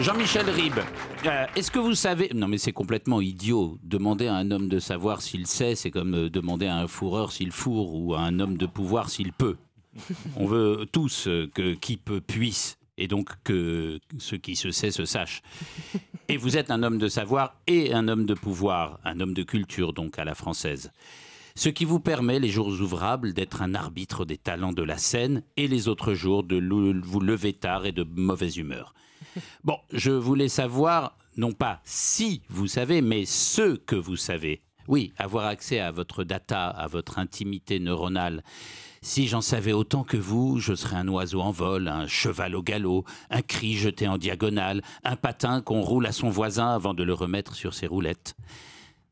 Jean-Michel Ribes, est-ce que vous savez... Non mais c'est complètement idiot. Demander à un homme de savoir s'il sait, c'est comme demander à un fourreur s'il fourre ou à un homme de pouvoir s'il peut. On veut tous que qui peut puisse et donc que ce qui se sait se sache. Et vous êtes un homme de savoir et un homme de pouvoir, un homme de culture donc à la française. Ce qui vous permet, les jours ouvrables, d'être un arbitre des talents de la scène et les autres jours de vous lever tard et de mauvaise humeur. Bon, je voulais savoir, non pas si vous savez, mais ce que vous savez. Oui, avoir accès à votre data, à votre intimité neuronale. Si j'en savais autant que vous, je serais un oiseau en vol, un cheval au galop, un cri jeté en diagonale, un patin qu'on roule à son voisin avant de le remettre sur ses roulettes.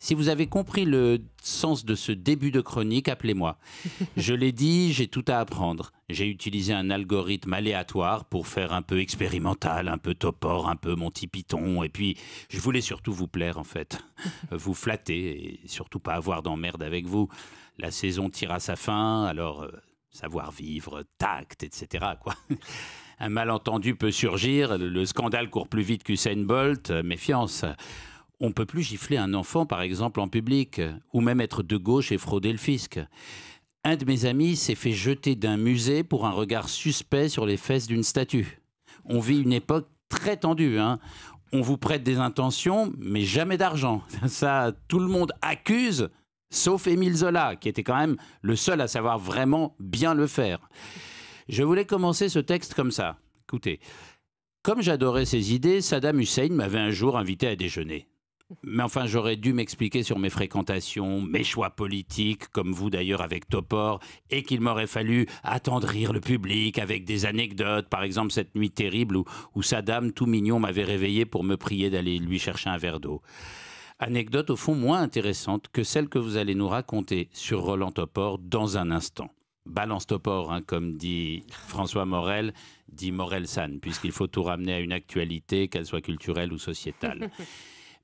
Si vous avez compris le sens de ce début de chronique, appelez-moi. Je l'ai dit, j'ai tout à apprendre. J'ai utilisé un algorithme aléatoire pour faire un peu expérimental, un peu Topor, un peu Monty Python. Et puis, je voulais surtout vous plaire, en fait. Vous flatter et surtout pas avoir d'emmerde avec vous. La saison tire à sa fin, alors savoir vivre, tact, etc., quoi. Un malentendu peut surgir, le scandale court plus vite qu'Usain Bolt, méfiance. On ne peut plus gifler un enfant, par exemple, en public, ou même être de gauche et frauder le fisc. Un de mes amis s'est fait jeter d'un musée pour un regard suspect sur les fesses d'une statue. On vit une époque très tendue, hein. On vous prête des intentions, mais jamais d'argent. Ça, tout le monde accuse, sauf Émile Zola, qui était quand même le seul à savoir vraiment bien le faire. Je voulais commencer ce texte comme ça. Écoutez, comme j'adorais ses idées, Saddam Hussein m'avait un jour invité à déjeuner. Mais enfin, j'aurais dû m'expliquer sur mes fréquentations, mes choix politiques, comme vous d'ailleurs avec Topor, et qu'il m'aurait fallu attendrir le public avec des anecdotes. Par exemple, cette nuit terrible où Saddam, tout mignon, m'avait réveillé pour me prier d'aller lui chercher un verre d'eau. Anecdote au fond moins intéressante que celle que vous allez nous raconter sur Roland Topor dans un instant. Balance Topor, hein, comme dit François Morel, dit Morel San, puisqu'il faut tout ramener à une actualité, qu'elle soit culturelle ou sociétale.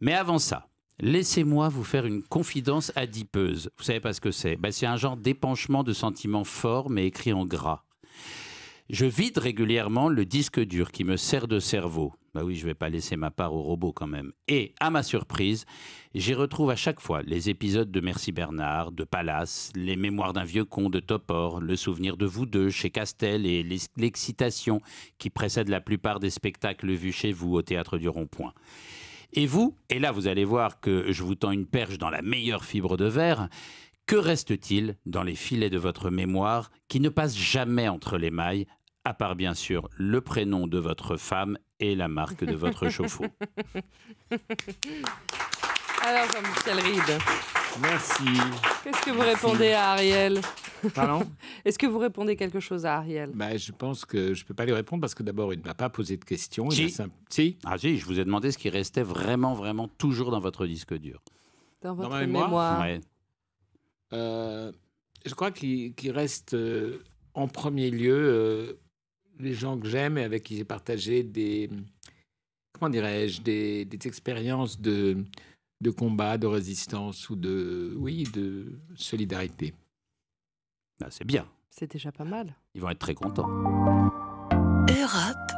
Mais avant ça, laissez-moi vous faire une confidence adipeuse. Vous savez pas ce que c'est? C'est un genre d'épanchement de sentiments forts, mais écrit en gras. Je vide régulièrement le disque dur qui me sert de cerveau. Oui, je vais pas laisser ma part au robot quand même. Et, à ma surprise, j'y retrouve à chaque fois les épisodes de Merci Bernard, de Palace, les mémoires d'un vieux con de Topor, le souvenir de vous deux chez Castel et l'excitation qui précède la plupart des spectacles vus chez vous au Théâtre du Rond-Point. Et vous, et là vous allez voir que je vous tends une perche dans la meilleure fibre de verre, que reste-t-il dans les filets de votre mémoire qui ne passe jamais entre les mailles, à part bien sûr le prénom de votre femme et la marque de votre chauffe-eau? Alors Jean-Michel Ribes. Merci. Qu'est-ce que vous répondez à Ariel? Pardon? Est-ce que vous répondez quelque chose à Ariel? Je pense que je ne peux pas lui répondre parce que d'abord, il ne m'a pas posé de questions. Si. Si. Ah si, je vous ai demandé ce qui restait vraiment, vraiment toujours dans votre disque dur. Dans votre ma mémoire mémoire. Ouais. Je crois qu'il reste en premier lieu les gens que j'aime et avec qui j'ai partagé des expériences de combat, de résistance ou de solidarité. C'est bien. C'est déjà pas mal. Ils vont être très contents. Europe